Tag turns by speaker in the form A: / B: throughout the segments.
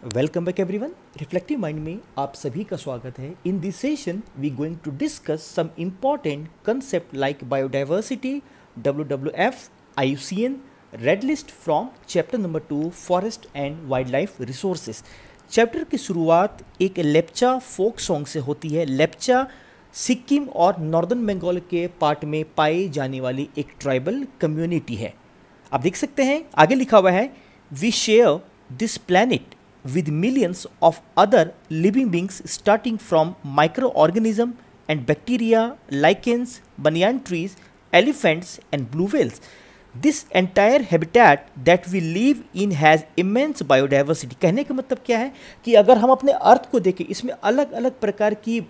A: Welcome back everyone. Reflective mind में आप सभी का स्वागत है। In this session we going to discuss some important concept like biodiversity, WWF, IUCN, red list from chapter number 2 forest and wildlife resources. Chapter की शुरुआत एक Lepcha folk song से होती है। लेप्चा सिक्किम और नॉर्दर्न बंगाल के पार्ट में पाई जाने वाली एक ट्राइबल कम्युनिटी है। आप देख सकते हैं आगे लिखा हुआ है, we share this planet with millions of other living beings starting from microorganism and bacteria, lichens, banyan trees, elephants and blue whales. This entire habitat that we live in has immense biodiversity. कहने का मतलब क्या है कि अगर हम अपने अर्थ को देखें, इसमें अलग अलग प्रकार की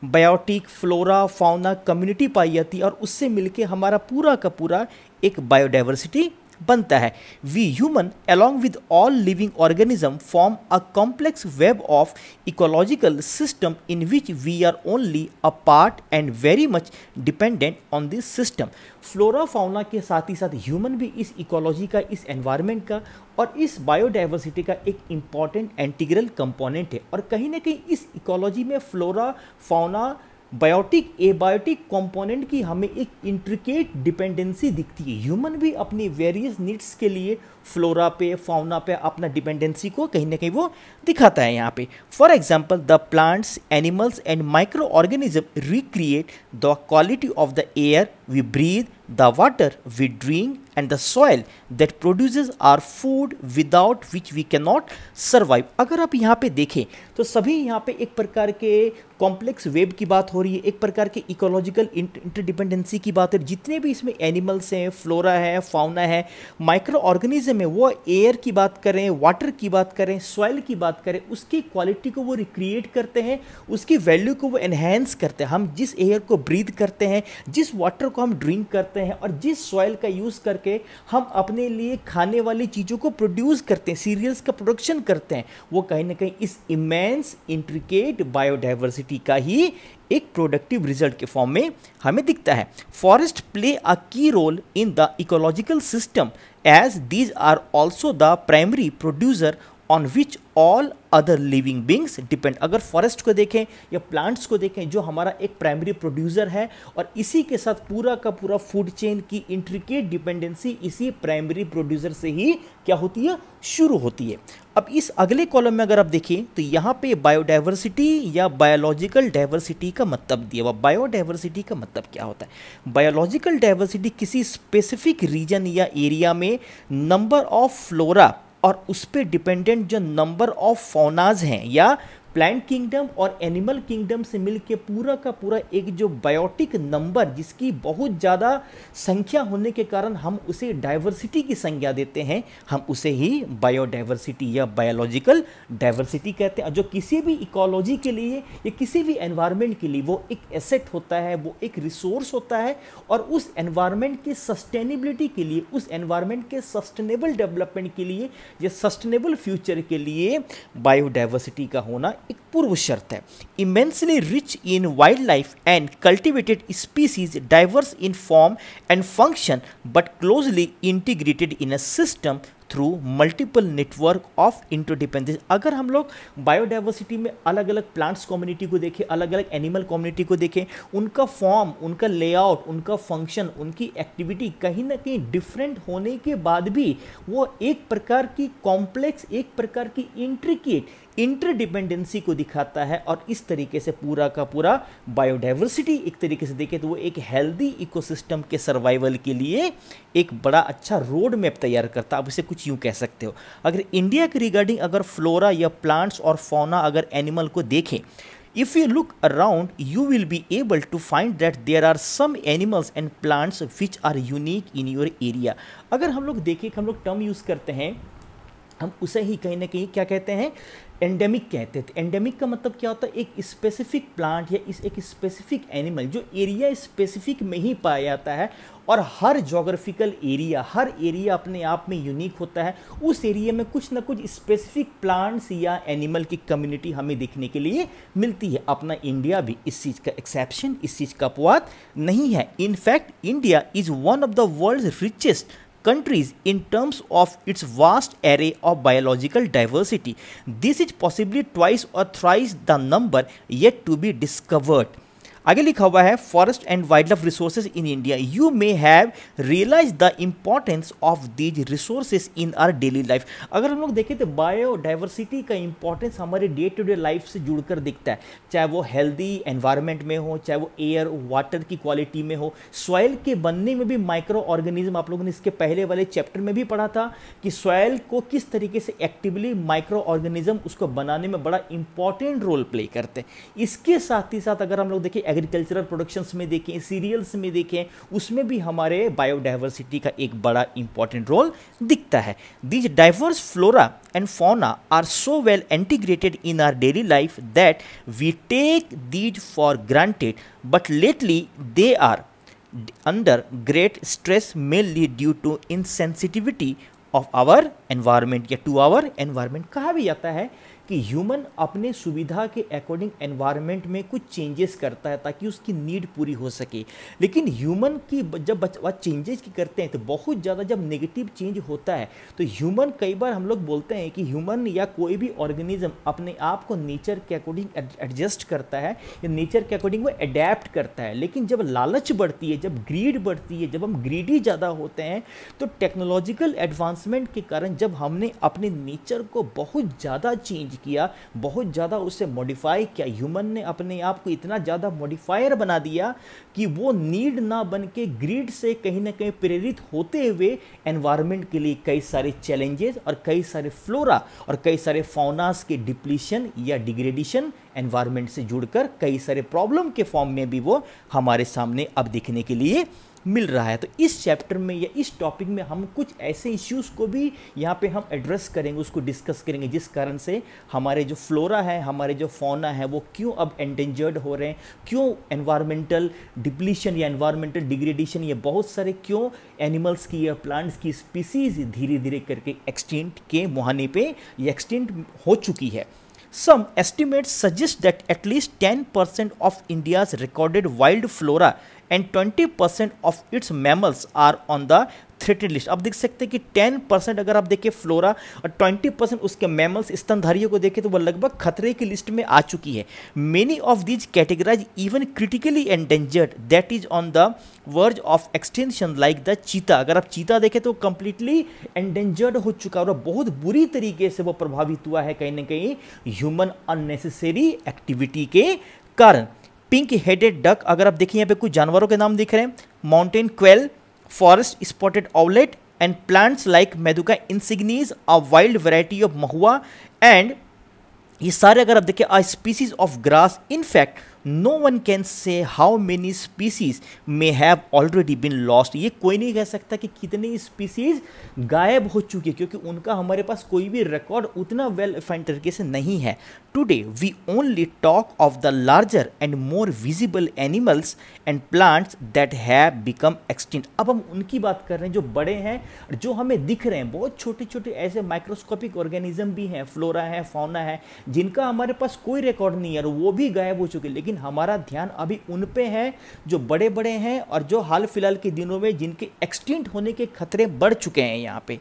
A: बायोटिक, फ्लोरा, फाउना कम्युनिटी पाई जाती है और उससे मिलके हमारा पूरा का पूरा एक बायोडाइवर्सिटी बनता है। We human along with all living organism form a complex web of ecological system in which we are only a part and very much dependent on this system. Flora fauna के साथ ही साथ human भी इस ecology का, इस environment का और इस बायोडाइवर्सिटी का एक इम्पॉर्टेंट इंटीग्रल कंपोनेंट है। और कहीं ना कहीं इस इकोलॉजी में flora fauna biotic abiotic component की हमें एक इंट्रिकेट डिपेंडेंसी दिखती है। ह्यूमन भी अपनी वेरियस नीड्स के लिए फ्लोरा पे, फाउना पे अपना डिपेंडेंसी को कहीं ना कहीं वो दिखाता है यहाँ पे। For example the plants, animals and microorganism recreate the quality of the air we breathe, the water we drink and the soil that produces our food without which we cannot survive। अगर आप यहाँ पे देखें तो सभी यहाँ पे एक प्रकार के कॉम्प्लेक्स वेब की बात हो रही है, एक प्रकार के इकोलॉजिकल इंटरडिपेंडेंसी की बात है। जितने भी इसमें एनिमल्स हैं, फ्लोरा है, फाउना है, माइक्रो ऑर्गेनिज्म है, वो एयर की बात करें, वाटर की बात करें, सॉइल की बात करें, उसकी क्वालिटी को वो रिक्रिएट करते हैं, उसकी वैल्यू को वो एनहेंस करते हैं। हम जिस एयर को ब्रीथ करते हैं, जिस वाटर को हम ड्रिंक करते हैं और जिस सॉइल का यूज़ करके हम अपने लिए खाने वाली चीज़ों को प्रोड्यूस करते हैं, सीरियल्स का प्रोडक्शन करते हैं, वो कहीं ना कहीं इस इमेंस इंट्रिकेट बायोडाइवर्सिटी का ही एक प्रोडक्टिव रिजल्ट के फॉर्म में हमें दिखता है। Forest play a key role in the ecological system as these are also the primary producer on which all other living beings depend. अगर फॉरेस्ट को देखें या प्लांट्स को देखें, जो हमारा एक प्राइमरी प्रोड्यूसर है और इसी के साथ पूरा का पूरा फूड चेन की इंट्रिकेट डिपेंडेंसी इसी प्राइमरी प्रोड्यूसर से ही क्या होती है, शुरू होती है। अब इस अगले कॉलम में अगर आप देखें तो यहाँ पे बायोडाइवर्सिटी या बायोलॉजिकल डाइवर्सिटी का मतलब दिया हुआ। बायोडाइवर्सिटी का मतलब क्या होता है? बायोलॉजिकल डाइवर्सिटी किसी स्पेसिफिक रीजन या एरिया में नंबर ऑफ फ्लोरा और उस पर डिपेंडेंट जो नंबर ऑफ फौनाज हैं या प्लांट किंगडम और एनिमल किंगडम से मिलके पूरा का पूरा एक जो बायोटिक नंबर, जिसकी बहुत ज़्यादा संख्या होने के कारण हम उसे डाइवर्सिटी की संज्ञा देते हैं, हम उसे ही बायोडाइवर्सिटी या बायोलॉजिकल डाइवर्सिटी कहते हैं। जो किसी भी इकोलॉजी के लिए या किसी भी एनवायरनमेंट के लिए वो एक एसेट होता है, वो एक रिसोर्स होता है और उस एनवायरनमेंट के सस्टेनेबिलिटी के लिए, उस एनवायरनमेंट के सस्टेनेबल डेवलपमेंट के लिए या सस्टेनेबल फ्यूचर के लिए बायोडाइवर्सिटी का होना एक पूर्व शर्त है। Immensely rich in wild life and cultivated species, diverse in form and function but closely integrated in a system through multiple network of interdependence. अगर हम लोग बायोडाइवर्सिटी में अलग अलग प्लांट्स कम्युनिटी को देखें, अलग अलग एनिमल कम्युनिटी को देखें, उनका फॉर्म, उनका लेआउट, उनका फंक्शन, उनकी एक्टिविटी कहीं ना कहीं डिफरेंट होने के बाद भी वो एक प्रकार की कॉम्प्लेक्स, एक प्रकार की इंट्रिकेट इंटरडिपेंडेंसी को दिखाता है। और इस तरीके से पूरा का पूरा बायोडाइवर्सिटी एक तरीके से देखें तो वो एक हेल्दी इकोसिस्टम के सर्वाइवल के लिए एक बड़ा अच्छा रोड मैप तैयार करता है। आप इसे कुछ यूँ कह सकते हो। अगर इंडिया के रिगार्डिंग अगर फ्लोरा या प्लांट्स और फौना अगर एनिमल को देखें, if you look around you will be able to find that there are some animals and plants which are unique in your area। अगर हम लोग देखें, हम लोग टर्म यूज़ करते हैं, हम उसे ही कहीं ना कहीं क्या कहते हैं, एंडेमिक कहते थे। एंडेमिक का मतलब क्या होता है? एक स्पेसिफिक प्लांट या एक स्पेसिफिक एनिमल जो एरिया स्पेसिफिक में ही पाया जाता है और हर जोग्राफिकल एरिया, हर एरिया अपने आप में यूनिक होता है। उस एरिया में कुछ ना कुछ स्पेसिफिक प्लांट्स या एनिमल की कम्युनिटी हमें देखने के लिए मिलती है। अपना इंडिया भी इस चीज़ का एक्सेप्शन, इस चीज़ का अपवाद नहीं है। In fact India is one of the world's richest countries in terms of its vast array of biological diversity. This is possibly twice or thrice the number yet to be discovered. आगे लिखा हुआ है forest and wildlife resources in India, you may have realise the importance of these resources in our daily life. अगर हम लोग देखें तो biodiversity का इंपॉर्टेंस हमारे डे टू डे लाइफ से जुड़कर दिखता है, चाहे वो हेल्दी एनवायरनमेंट में हो, चाहे वो एयर वाटर की क्वालिटी में हो, सॉइल के बनने में भी माइक्रो ऑर्गेनिज्म, आप लोगों ने इसके पहले वाले चैप्टर में भी पढ़ा था कि सॉइल को किस तरीके से एक्टिवली माइक्रो ऑर्गेनिज्म उसको बनाने में बड़ा इंपॉर्टेंट रोल प्ले करते हैं। इसके साथ ही साथ अगर हम लोग देखें एग्रीकल्चरल प्रोडक्शंस में देखें, सीरियल्स में देखें, उसमें भी हमारे बायोडाइवर्सिटी का एक बड़ा इंपॉर्टेंट रोल दिखता है। These diverse flora and fauna are so well integrated in our daily life that we take these for granted, but lately they are under great stress mainly due to insensitivity of our environment या to our environment. कहा भी जाता है कि human अपने सुविधा के according environment में कुछ चेंजेस करता है ताकि उसकी नीड पूरी हो सके, लेकिन ह्यूमन की जब बात चेंजेस की करते हैं तो बहुत ज़्यादा जब नेगेटिव चेंज होता है तो ह्यूमन, कई बार हम लोग बोलते हैं कि ह्यूमन या कोई भी ऑर्गेनिज्म अपने आप को नेचर के अकॉर्डिंग एडजस्ट करता है या नेचर के अकॉर्डिंग वो अडेप्ट करता है, लेकिन जब लालच बढ़ती है, जब ग्रीड बढ़ती है, जब हम ग्रीडी ज़्यादा होते हैं तो टेक्नोलॉजिकल एडवांसमेंट के कारण जब हमने अपने नेचर को बहुत ज़्यादा चेंज किया, बहुत ज़्यादा उसे मॉडिफाई किया, ह्यूमन ने अपने आप को इतना ज़्यादा मॉडिफायर बना दिया कि वो नीड ना बन के ग्रीड से कहीं ना कहीं प्रेरित होते हुए एनवायरनमेंट के लिए कई सारे चैलेंजेस और कई सारे फ्लोरा और कई सारे फौनास के डिप्लीशन या डिग्रेडेशन एनवायरनमेंट से जुड़कर कई सारे प्रॉब्लम के फॉर्म में भी वो हमारे सामने अब दिखने के लिए मिल रहा है। तो इस चैप्टर में या इस टॉपिक में हम कुछ ऐसे इश्यूज को भी यहाँ पे हम एड्रेस करेंगे, उसको डिस्कस करेंगे जिस कारण से हमारे जो फ्लोरा है, हमारे जो फौना है वो क्यों अब एंडेंजर्ड हो रहे हैं, क्यों एनवायरमेंटल डिप्लीशन या एनवायरमेंटल डिग्रेडेशन, ये बहुत सारे क्यों एनिमल्स की या प्लांट्स की स्पीसीज धीरे धीरे करके एक्सटिंक्ट के मुहाने पे या एक्सटिंक्ट हो चुकी है। Some estimates suggest that at least 10% of India's recorded wild flora and 20% of its mammals are on the threatened list. अब देख सकते हैं कि 10% अगर आप देखें फ्लोरा और 20% उसके मैमल्स स्तनधारियों को देखें तो वो लगभग खतरे की लिस्ट में आ चुकी है। Many of these categorise even critically endangered that is on the verge of extension like the cheetah. अगर आप चीता देखें तो कंप्लीटली एंडेंजर्ड हो चुका है और बहुत बुरी तरीके से वो प्रभावित हुआ है कहीं ना कहीं ह्यूमन अननेसेसरी एक्टिविटी के कारण। पिंक हेडेड डक, अगर आप देखें यहाँ पे कुछ जानवरों के नाम दिख रहे हैं, mountain quail, forest spotted owlet and plants like Meduca insignis, a wild variety of mahua, and ये सारे अगर आप देखें a species of grass. In fact no one can say how many species may have already been lost. ये कोई नहीं कह सकता कि कितनी स्पीसीज गायब हो चुकी है क्योंकि उनका हमारे पास कोई भी रिकॉर्ड उतना वेल डिफाइंड तरीके से नहीं है। Today we only talk of the larger and more visible animals and plants that have become extinct. अब हम उनकी बात कर रहे हैं जो बड़े हैं, जो हमें दिख रहे हैं, बहुत छोटे छोटे ऐसे माइक्रोस्कोपिक ऑर्गेनिज्म भी हैं, फ्लोरा है, फौना है, जिनका हमारे पास कोई रिकॉर्ड नहीं है और वो भी गायब हो चुके, लेकिन हमारा ध्यान अभी उन पे है जो बड़े बड़े हैं और जो हाल फिलहाल के दिनों में जिनके एक्सटिंक्ट होने के खतरे बढ़ चुके हैं यहाँ पे।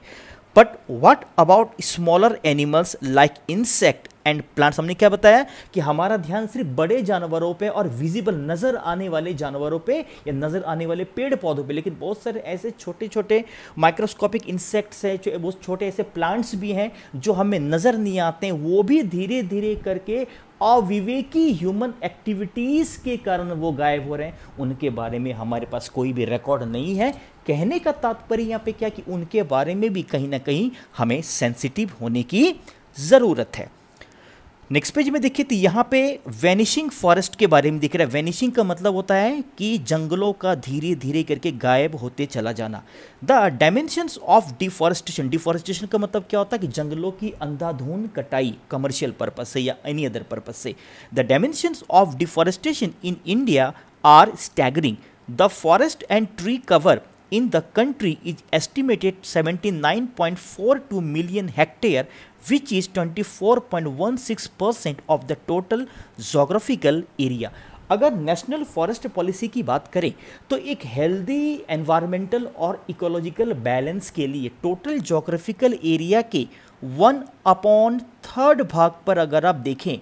A: But what about smaller animals like insect and plants. हमने क्या बताया कि हमारा ध्यान सिर्फ बड़े जानवरों पे और विजिबल नजर आने वाले जानवरों पे या नजर आने वाले पेड़ पौधों पे, लेकिन बहुत सारे ऐसे छोटे छोटे माइक्रोस्कोपिक इंसेक्ट्स हैं, जो बहुत छोटे ऐसे प्लांट्स भी हैं जो हमें नजर नहीं आते हैं, वो भी धीरे धीरे करके अविवेकी ह्यूमन एक्टिविटीज के कारण वो गायब हो रहे हैं। उनके बारे में हमारे पास कोई भी रिकॉर्ड नहीं है। कहने का तात्पर्य यहाँ पे क्या कि उनके बारे में भी कहीं ना कहीं हमें सेंसिटिव होने की जरूरत है। नेक्स्ट पेज में देखिए तो यहाँ पे वैनिशिंग फॉरेस्ट के बारे में दिख रहा है। वैनिशिंग का मतलब होता है कि जंगलों का धीरे धीरे करके गायब होते चला जाना। The dimensions of deforestation, deforestation का मतलब क्या होता है कि जंगलों की अंधाधुंध कटाई कमर्शियल पर्पज से या एनी अदर पर्पज से। The dimensions of deforestation in India are staggering. The forest and tree cover in the country is estimated 79.42 million hectare, which is 24.16% of the total geographical area. अगर national forest policy की बात करें तो एक healthy environmental और ecological balance के लिए total geographical area के 1/3 भाग पर अगर आप देखें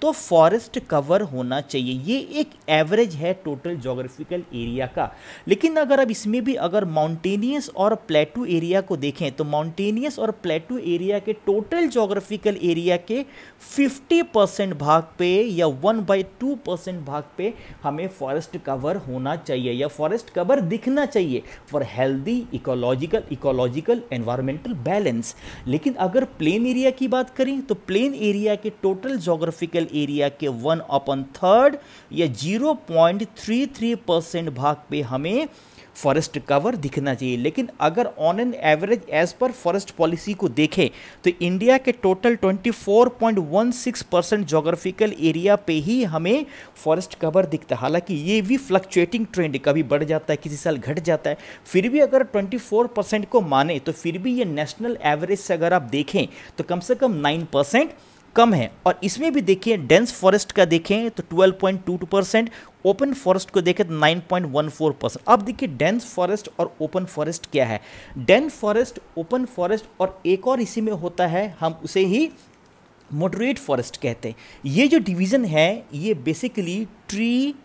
A: तो फॉरेस्ट कवर होना चाहिए। ये एक एवरेज है टोटल ज्योग्राफिकल एरिया का। लेकिन अगर अब इसमें भी अगर माउंटेनियस और प्लेटू एरिया को देखें तो माउंटेनियस और प्लेटू एरिया के टोटल ज्योग्राफिकल एरिया के 50% भाग पे या 1/2% भाग पे हमें फॉरेस्ट कवर होना चाहिए या फॉरेस्ट कवर दिखना चाहिए for healthy ecological environmental balance. लेकिन अगर प्लेन एरिया की बात करें तो प्लेन एरिया के टोटल ज्योग्राफिकल एरिया के 1/3 या 0.33% भाग पे हमें फॉरेस्ट कवर दिखना चाहिए। लेकिन अगर on an average as per forest policy को देखें तो इंडिया के टोटल 24.16% ज्योग्राफिकल एरिया पे ही हमें फॉरेस्ट कवर दिखता है। हालांकि ये भी फ्लक्चुएटिंग ट्रेंड, कभी बढ़ जाता है किसी साल घट जाता है। फिर भी अगर 24% को माने तो फिर भी ये नेशनल एवरेज से अगर आप देखें तो कम से कम 9% कम है। और इसमें भी देखिए डेंस फॉरेस्ट का देखें तो 12.22%, ओपन फॉरेस्ट को देखें तो 9.14%। अब देखिए डेंस फॉरेस्ट और ओपन फॉरेस्ट क्या है। डेंस फॉरेस्ट, ओपन फॉरेस्ट और एक और इसी में होता है, हम उसे ही मॉडरेट फॉरेस्ट कहते हैं। ये जो डिवीज़न है ये बेसिकली ट्री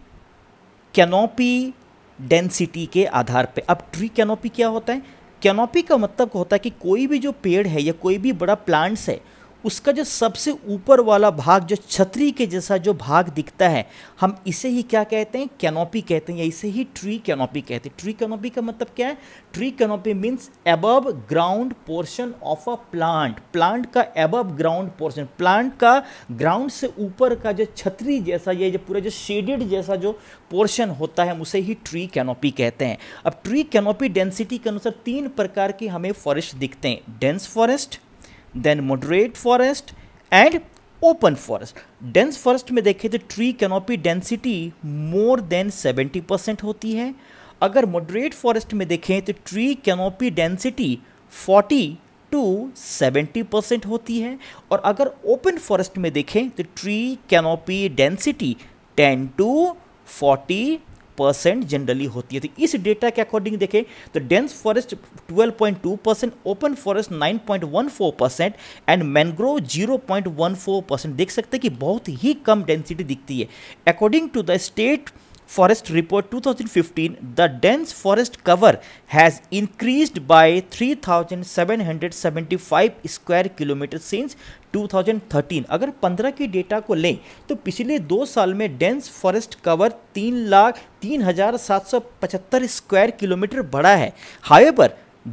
A: कैनोपी डेंसिटी के आधार पे। अब ट्री कैनोपी क्या होता है? कैनोपी का मतलब होता है कि कोई भी जो पेड़ है या कोई भी बड़ा प्लांट्स है उसका जो सबसे ऊपर वाला भाग, जो छतरी के जैसा जो भाग दिखता है, हम इसे ही क्या कहते हैं? कैनोपी कहते हैं, या इसे ही ट्री कैनोपी कहते हैं। ट्री कैनोपी का मतलब क्या है? Tree canopy means above ground portion of a plant. Plant का अबव ग्राउंड पोर्शन, प्लांट का ग्राउंड से ऊपर का जो छतरी जैसा, ये जो पूरा जो शेडेड जैसा जो पोर्शन होता है, हम उसे ही ट्री कैनोपी कहते हैं। अब ट्री कैनोपी डेंसिटी के अनुसार 3 प्रकार के हमें फॉरेस्ट दिखते हैं, dense forest, then moderate forest and open forest. Dense forest में देखें तो tree canopy density more than 70% होती है। अगर मॉडरेट फॉरेस्ट में देखें तो ट्री कैनोपी डेंसिटी 40 to 70% होती है। और अगर ओपन फॉरेस्ट में देखें तो tree canopy density 10 to 40% generally होती है। तो इस डेटा के अकॉर्डिंग देखें तो dense forest 12.2%, open forest 9.14% and mangrove 0.14%। देख सकते हैं कि बहुत ही कम डेंसिटी दिखती है। According to the state Forest Report 2015, the dense forest cover has increased by 3,775 square kilometers since 2013। अगर 15 की डेटा को लें तो पिछले 2 साल में dense forest cover 3,0775 square kilometre बढ़ा है। However,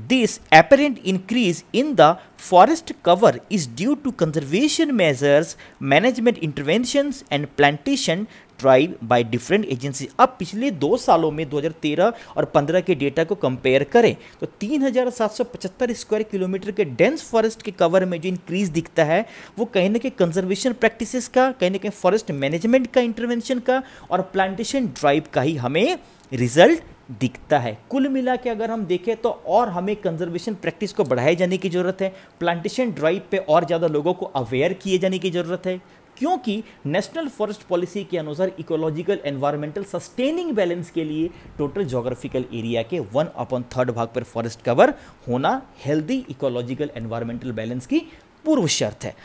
A: this apparent increase in the forest cover is due to conservation measures, management interventions and plantation drive by different agencies। अब पिछले 2 सालों में 2013 और 15 के डेटा को कंपेयर करें तो 3,775 स्क्वायर किलोमीटर के डेंस फॉरेस्ट के कवर में जो इंक्रीज दिखता है वो कहीं ना कहीं कंजर्वेशन प्रैक्टिसेस का, कहीं ना कहीं फॉरेस्ट मैनेजमेंट का इंटरवेंशन का और प्लांटेशन ड्राइव का ही हमें रिजल्ट दिखता है। कुल मिला के अगर हम देखें तो और हमें कंजर्वेशन प्रैक्टिस को बढ़ाए जाने की ज़रूरत है, प्लांटेशन ड्राइव पे और ज़्यादा लोगों को अवेयर किए जाने की ज़रूरत है, क्योंकि नेशनल फॉरेस्ट पॉलिसी के अनुसार इकोलॉजिकल एनवायरमेंटल सस्टेनिंग बैलेंस के लिए टोटल ज्योग्राफिकल एरिया के 1/3 भाग पर फॉरेस्ट कवर होना हेल्दी इकोलॉजिकल एनवायरमेंटल बैलेंस की पूर्व शर्त है।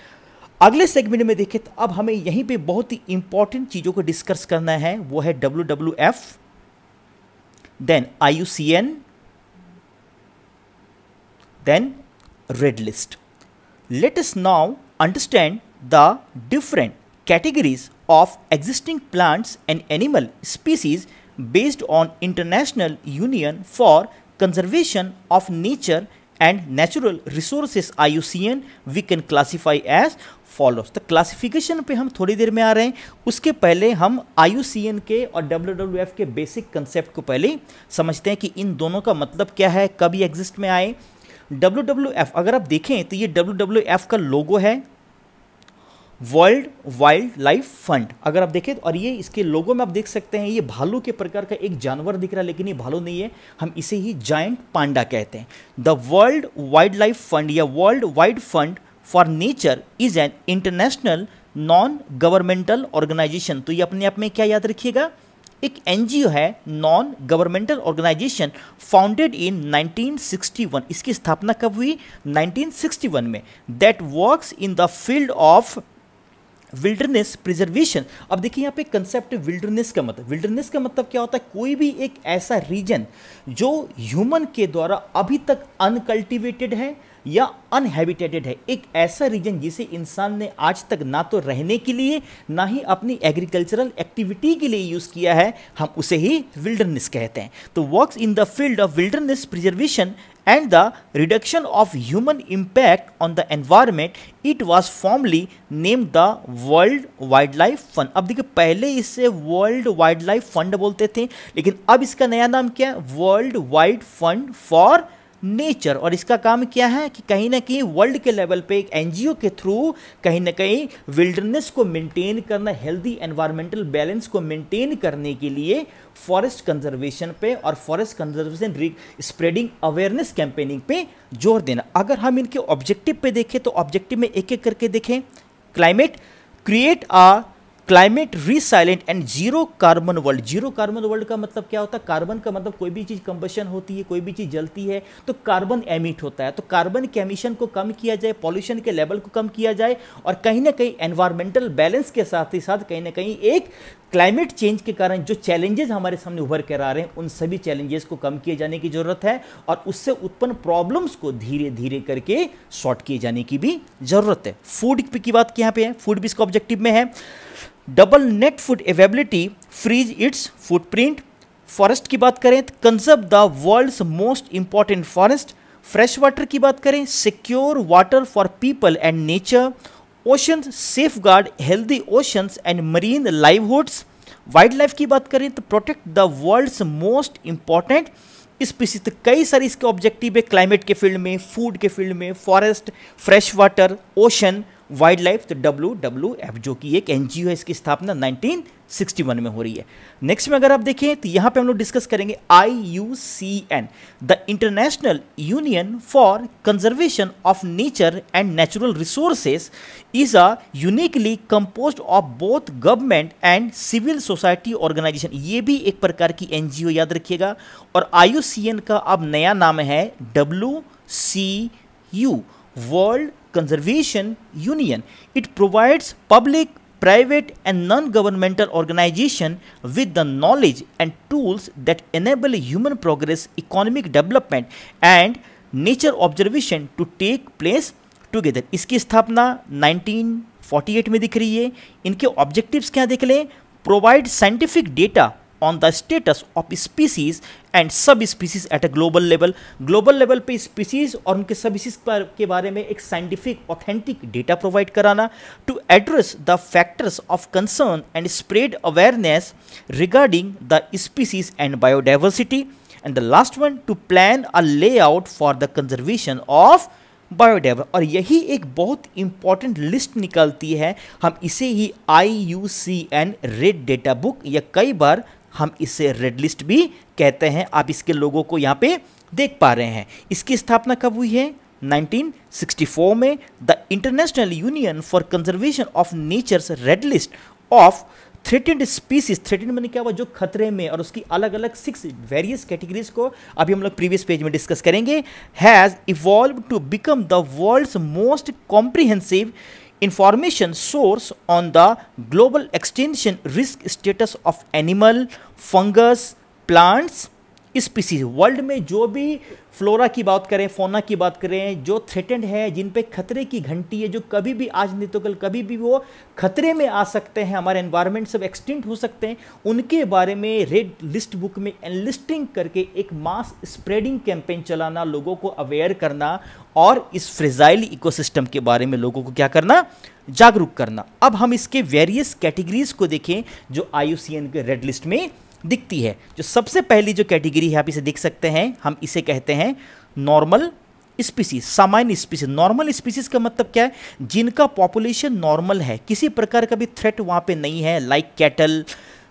A: अगले सेगमेंट में देखें तो अब हमें यहीं पे बहुत ही इंपॉर्टेंट चीज़ों को डिस्कस करना है, वो है WWF, then IUCN, then Red List. Let us now understand the different categories of existing plants and animal species based on International Union for Conservation of Nature and Natural Resources IUCN we can classify as follows। तो classification पे हम थोड़ी देर में आ रहे हैं, उसके पहले हम IUCN के और WWF के बेसिक कंसेप्ट को पहले समझते हैं कि इन दोनों का मतलब क्या है, कब ये एग्जिस्ट में आए। WWF अगर आप देखें तो ये WWF का लोगो है वर्ल्ड वाइल्ड लाइफ फंड। अगर आप देखें और ये इसके लोगो में आप देख सकते हैं ये भालू के प्रकार का एक जानवर दिख रहा है, लेकिन ये भालू नहीं है, हम इसे ही जायंट पांडा कहते हैं। The world wildlife fund या world wide fund for nature is an international non governmental organization, तो ये अपने आप में क्या याद रखिएगा, एक एनजीओ है, non governmental organisation, founded in 1961। इसकी स्थापना कब हुई? 1961 में। That works in the field of wilderness preservation. अब देखिए यहाँ पे कंसेप्ट विल्डरनेस का मतलब क्या होता है? कोई भी एक ऐसा रीजन जो ह्यूमन के द्वारा अभी तक अनकल्टिवेटेड है या अनहैबिटेटेड है, एक ऐसा रीजन जिसे इंसान ने आज तक ना तो रहने के लिए ना ही अपनी एग्रीकल्चरल एक्टिविटी के लिए यूज किया है, हम उसे ही विल्डरनेस कहते हैं। तो works in the field of wilderness preservation and the reduction of human impact on the environment, it was formerly named the World Wildlife Fund। अब देखिए पहले इसे वर्ल्ड वाइल्ड लाइफ फंड बोलते थे, लेकिन अब इसका नया नाम क्या है? World wide fund for nature. और इसका काम क्या है कि कहीं ना कहीं वर्ल्ड के लेवल पे एक एनजीओ के थ्रू कहीं ना कहीं विल्डरनेस को मेंटेन करना, हेल्दी एनवायरमेंटल बैलेंस को मेंटेन करने के लिए फॉरेस्ट कंजर्वेशन पे और forest conservation spreading awareness campaigning पे जोर देना। अगर हम इनके ऑब्जेक्टिव पे देखें तो ऑब्जेक्टिव में एक एक करके देखें। Climate, create a climate resilient and zero carbon world. Zero carbon world का मतलब क्या होता है? कार्बन का मतलब कोई भी चीज़ कंबशन होती है, कोई भी चीज़ जलती है तो कार्बन एमिट होता है, तो कार्बन के एमिशन को कम किया जाए, पॉल्यूशन के लेवल को कम किया जाए, और कहीं ना कहीं एनवायरमेंटल बैलेंस के साथ ही साथ कहीं ना कहीं एक क्लाइमेट चेंज के कारण जो चैलेंजेस हमारे सामने उभर कर आ रहे हैं, उन सभी चैलेंजेस को कम किए जाने की जरूरत है और उससे उत्पन्न प्रॉब्लम्स को धीरे धीरे करके सॉर्ट किए जाने की भी जरूरत है। फूड की बात यहाँ पे है, फूड भी इसका ऑब्जेक्टिव में है। Double net food availability, freeze its footprint. Forest की बात करें तो conserve the world's most important forest. Fresh water की बात करें, secure water for people and nature. Oceans, safeguard healthy oceans and marine livelihoods. Wildlife की बात करें तो protect the world's most important species. तो कई सारे इसके ऑब्जेक्टिव है क्लाइमेट के फील्ड में, फूड के फील्ड में, forest, fresh water, ocean, wild life. तो WWF जो कि एक एनजीओ है, इसकी स्थापना 1961 में हो रही है। नेक्स्ट में अगर आप देखें तो यहाँ पे हम लोग डिस्कस करेंगे IUCN, the international union for conservation of nature and natural resources, is a uniquely composed of both government and civil society organisation. ये भी एक प्रकार की एनजीओ, याद रखिएगा। और IUCN का अब नया नाम है WCU, world Conservation Union. It provides public, private and non-governmental organization with the knowledge and tools that enable human progress, economic development and nature observation to take place together। इसकी स्थापना 1948 में दिख रही है। इनके ऑब्जेक्टिव्स क्या देख लें? Provide scientific data on the status of species and subspecies at a global level. Global level पे स्पीसीज और उनके सब स्पीसीज के बारे में एक साइंटिफिक ऑथेंटिक डेटा प्रोवाइड कराना। To address the factors of concern and spread awareness regarding the species and biodiversity. And the last one, to plan a layout for the conservation of biodiversity. और यही एक बहुत important list निकलती है, हम इसे ही IUCN red data book या कई बार हम इसे रेड लिस्ट भी कहते हैं। आप इसके लोगों को यहाँ पे देख पा रहे हैं। इसकी स्थापना कब हुई है? 1964 में। The international union for conservation of nature's red list of threatened species. Threatened मैंने क्या हुआ? जो खतरे में, और उसकी अलग अलग 6 वेरियस कैटेगरीज को अभी हम लोग प्रीवियस पेज में डिस्कस करेंगे। Has evolve to become the world's most comprehensive information source on the global extinction risk status of animal, fungus, plants, species. World में जो भी फ्लोरा की बात करें, फोना की बात करें, जो थ्रेटेंड है, जिन पे खतरे की घंटी है, जो कभी भी आज नहीं तो कल कभी भी वो खतरे में आ सकते हैं, हमारे एनवायरनमेंट सब एक्सटिंक्ट हो सकते हैं, उनके बारे में रेड लिस्ट बुक में एनलिस्टिंग करके एक मास स्प्रेडिंग कैंपेन चलाना, लोगों को अवेयर करना और इस फ्रेजाइल इकोसिस्टम के बारे में लोगों को क्या करना? जागरूक करना। अब हम इसके वेरियस कैटेगरीज को देखें जो IUCN के रेड लिस्ट में दिखती है। जो सबसे पहली जो कैटेगरी है आप इसे देख सकते हैं, हम इसे कहते हैं नॉर्मल स्पीसीज, सामान्य स्पीसीज। नॉर्मल स्पीसीज का मतलब क्या है? जिनका पॉपुलेशन नॉर्मल है, किसी प्रकार का भी थ्रेट वहाँ पे नहीं है, लाइक कैटल,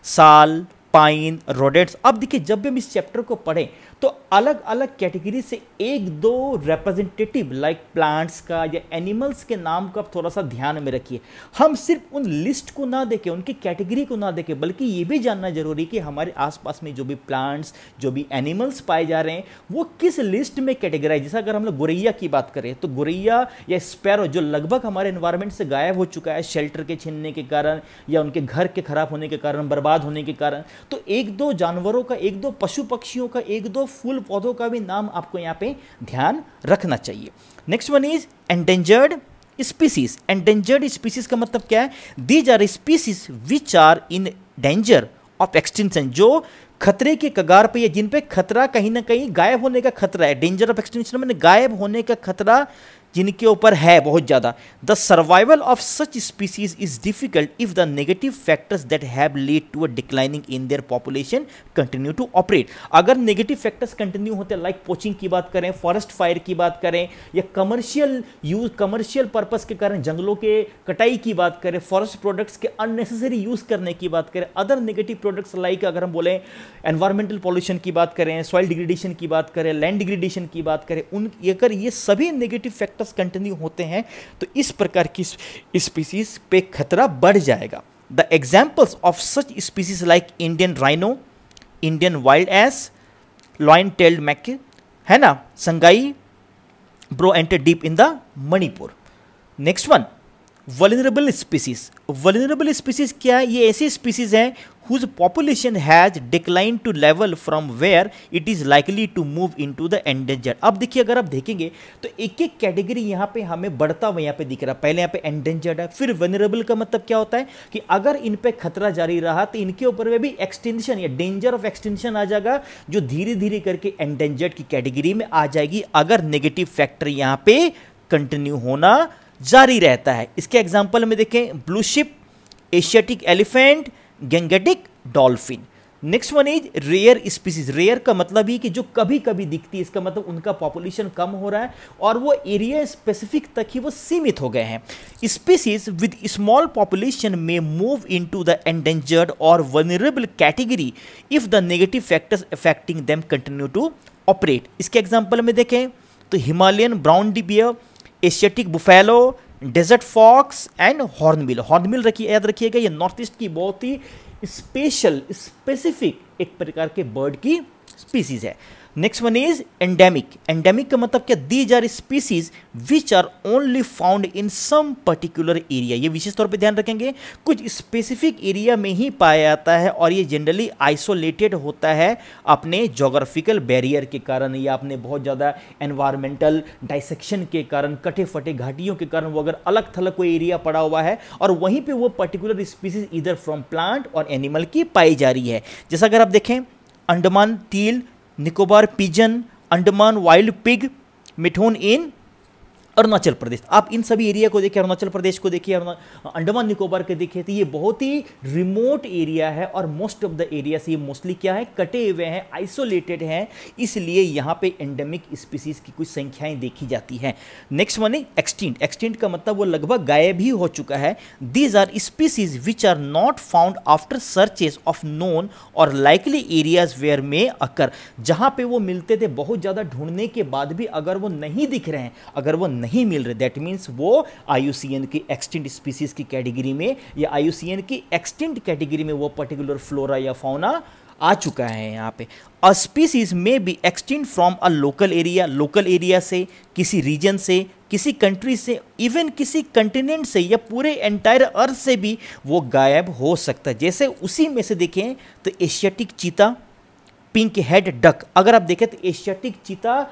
A: साल, पाइन, रोडेट्स। अब देखिए जब भी हम इस चैप्टर को पढ़ें तो अलग अलग कैटेगरी से एक दो रिप्रेजेंटेटिव लाइक प्लांट्स का या एनिमल्स के नाम को आप थोड़ा सा ध्यान में रखिए। हम सिर्फ उन लिस्ट को ना देखें, उनकी कैटेगरी को ना देखें, बल्कि ये भी जानना जरूरी कि हमारे आसपास में जो भी प्लांट्स, जो भी एनिमल्स पाए जा रहे हैं वो किस लिस्ट में कैटेगराइज। जैसा अगर हम लोग गोरैया की बात करें तो गोरैया या स्पैरो जो लगभग हमारे एनवायरनमेंट से गायब हो चुका है शेल्टर के छीनने के कारण या उनके घर के खराब होने के कारण, बर्बाद होने के कारण, तो एक दो जानवरों का, एक दो पशु पक्षियों का, एक दो फूल पौधों का भी नाम आपको यहाँ पे ध्यान रखना चाहिए। Next one is endangered species. Endangered species का मतलब क्या है? These are species which are in danger of extinction, जो खतरे के कगार पे या जिन पे खतरा कहीं ना कहीं गायब होने का खतरा है। डेंजर ऑफ एक्सटिंक्शन मैंने गायब होने का खतरा जिनके ऊपर है बहुत ज़्यादा। The survival of such species is difficult if the negative factors that have lead to a declining in their population continue to operate. अगर नेगेटिव फैक्टर्स कंटिन्यू होते हैं, लाइक पोचिंग की बात करें, फॉरेस्ट फायर की बात करें, या कमर्शियल पर्पस के कारण जंगलों के कटाई की बात करें, फॉरेस्ट प्रोडक्ट्स के अननेसेसरी यूज करने की बात करें, अदर नेगेटिव प्रोडक्ट्स लाइक अगर हम बोलें एनवायरमेंटल पॉल्यूशन की बात करें, सॉइल डिग्रेडेशन की बात करें, लैंड डिग्रेडेशन की बात करें, अगर ये सभी नेगेटिव फैक्टर्स कंटिन्यू होते हैं तो इस प्रकार की स्पीसीज पे खतरा बढ़ जाएगा। The examples of such species like Indian rhino, Indian wild ass, lion tailed macaque, है ना, sangai brow antlered deer in the Manipur. Next one, vulnerable species. Vulnerable species क्या है? ये ऐसी स्पीसीज हैं whose population has declined to level from where it is likely to move into the endangered। अब देखिए, अगर आप देखेंगे तो एक एक कैटेगरी यहाँ पे हमें बढ़ता हुआ यहाँ पे दिख रहा है। पहले यहाँ पे एंडेंजर्ड है, फिर वनरेबल का मतलब क्या होता है कि अगर इन पे खतरा जारी रहा तो इनके ऊपर में भी एक्सटेंशन या डेंजर ऑफ एक्सटेंशन आ जाएगा, जो धीरे धीरे करके एंडेंजर्ड की कैटेगरी में आ जाएगी अगर नेगेटिव फैक्टर यहाँ पे कंटिन्यू होना जारी रहता है। इसके एग्जाम्पल में देखें, blue sheep, Asiatic elephant, Gangetic dolphin. Next one is rare species. Rare का मतलब ही कि जो कभी कभी दिखती है, इसका मतलब उनका पॉपुलेशन कम हो रहा है और वो एरिया स्पेसिफिक तक ही वो सीमित हो गए हैं। स्पीसीज विद स्मॉल पॉपुलेशन में मूव इनटू द एंडेंजर्ड और vulnerable category if the negative factors affecting them continue to operate. इसके एग्जांपल में देखें तो Himalayan brown bear, Asiatic buffalo, desert fox and hornbill. Hornbill याद रखिएगा, ये नॉर्थ ईस्ट की बहुत ही स्पेसिफिक एक प्रकार के बर्ड की स्पीसीज है। Next one is endemic. Endemic का मतलब क्या? These are species which are only found in some particular area. ये विशेष तौर पे ध्यान रखेंगे, कुछ स्पेसिफिक एरिया में ही पाया जाता है और ये जनरली आइसोलेटेड होता है अपने जोग्राफिकल बैरियर के कारण या अपने बहुत ज़्यादा एनवायरमेंटल डाइसेक्शन के कारण, कटे फटे घाटियों के कारण वो अगर अलग थलग कोई एरिया पड़ा हुआ है और वहीं पर वो पर्टिकुलर स्पीसीज इधर फ्रॉम प्लांट और एनिमल की पाई जा रही है। जैसा अगर आप देखें, Andaman teal, Nicobar pigeon, Andaman wild pig, mithun in Arunachal Pradesh. आप इन सभी एरिया को देखिए, अरुणाचल प्रदेश को देखिए, अंडमान निकोबार के देखिए, तो ये बहुत ही रिमोट एरिया है और मोस्ट ऑफ द एरिया से ये मोस्टली क्या है, कटे हुए हैं, आइसोलेटेड हैं, इसलिए यहाँ पे एंडेमिक स्पीसीज की कुछ संख्याएं देखी जाती हैं। नेक्स्ट वन है एक्सटिंक्ट। एक्सटिंक्ट का मतलब वो लगभग गायब ही हो चुका है। These are species which are not found after searches of known और लाइकली एरियाज वेयर में अकर। जहाँ पे वो मिलते थे, बहुत ज़्यादा ढूंढने के बाद भी अगर वो नहीं दिख रहे हैं, अगर वो नहीं मिल रहे, दैट मीन्स वो IUCN की एक्सटिंक्ट स्पीसीज की कैटेगरी में या IUCN की एक्सटिंक्ट कैटेगरी में वो पर्टिकुलर फ्लोरा या फाउना आ चुका है। यहाँ पे अ स्पीसीज में B extinct from a local area, local area से, किसी रीजन से, किसी कंट्री से, इवन किसी कंटिनेंट से या पूरे एंटायर अर्थ से भी वो गायब हो सकता है। जैसे उसी में से देखें तो Asiatic cheetah, pink head duck. अगर आप देखें तो एशियाटिक चीता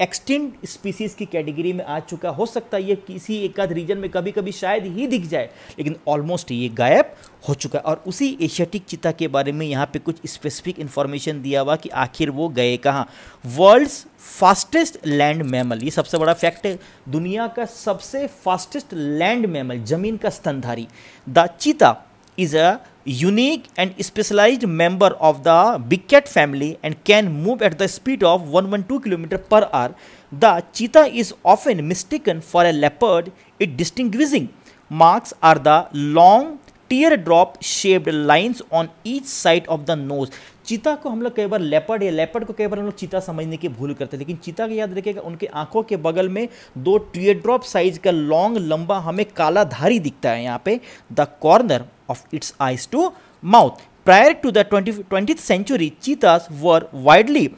A: एक्सटिंक्ट स्पीसीज की कैटेगरी में आ चुका। हो सकता है ये किसी एक आध रीजन में कभी कभी शायद ही दिख जाए, लेकिन ऑलमोस्ट ये गायब हो चुका है। और उसी एशियाटिक चीता के बारे में यहाँ पे कुछ स्पेसिफिक इंफॉर्मेशन दिया हुआ कि आखिर वो गए कहाँ। वर्ल्ड्स फास्टेस्ट लैंड मैमल, ये सबसे बड़ा फैक्ट है, दुनिया का सबसे फास्टेस्ट लैंड मैमल, जमीन का स्तनधारी। द चीता is a unique and specialized member of the big cat family and can move at the speed of 112 km per hour. The cheetah is often mistaken for a leopard. Its distinguishing marks are the long teardrop shaped lines on each side of the nose. चीता को हम लोग कई बार leopard या leopard को कई बार हम लोग चीता समझने की भूल करते हैं, लेकिन चीता को याद रखिएगा उनके आंखों के बगल में 2 टीयर ड्रॉप साइज का लॉन्ग लंबा हमें काला धारी दिखता है यहाँ पे, the corner of its eyes to mouth. Prior to the 20th century cheetahs were widely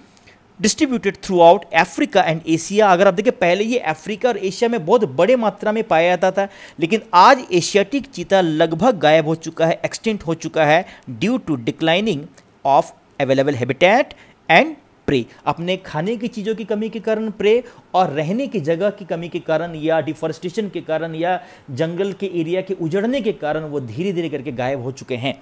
A: distributed throughout Africa and Asia. अगर आप देखिए पहले ये अफ्रीका और एशिया में बहुत बड़े मात्रा में पाया जाता था, लेकिन आज एशियाटिक चीता लगभग गायब हो चुका है, एक्सटिंक्ट हो चुका है due to declining of available habitat and prey. अपने खाने की चीज़ों की कमी के कारण प्रे और रहने की जगह की कमी के कारण या डिफॉरेस्टेशन के कारण या जंगल के एरिया के उजड़ने के कारण वो धीरे धीरे करके गायब हो चुके हैं।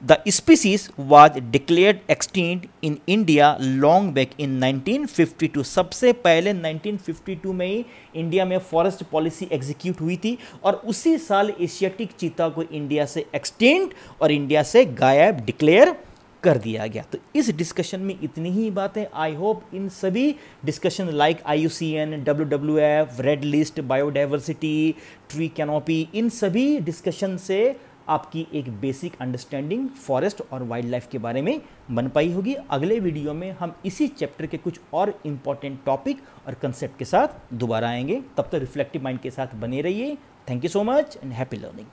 A: The species was declared extinct in India long back in 1952। सबसे पहले 1952 में ही इंडिया में फॉरेस्ट पॉलिसी एग्जीक्यूट हुई थी और उसी साल एशियाटिक चीता को इंडिया से एक्सटिंक्ट और इंडिया से गायब डिक्लेयर कर दिया गया। तो इस डिस्कशन में इतनी ही बातें। आई होप इन सभी discussion like IUCN, WWF, red list, biodiversity, tree canopy, इन सभी डिस्कशन से आपकी एक बेसिक अंडरस्टैंडिंग फॉरेस्ट और वाइल्ड लाइफ के बारे में बन पाई होगी। अगले वीडियो में हम इसी चैप्टर के कुछ और इंपॉर्टेंट टॉपिक और कंसेप्ट के साथ दोबारा आएंगे। तब तक रिफ्लेक्टिव माइंड के साथ बने रहिए। Thank you so much and happy learning.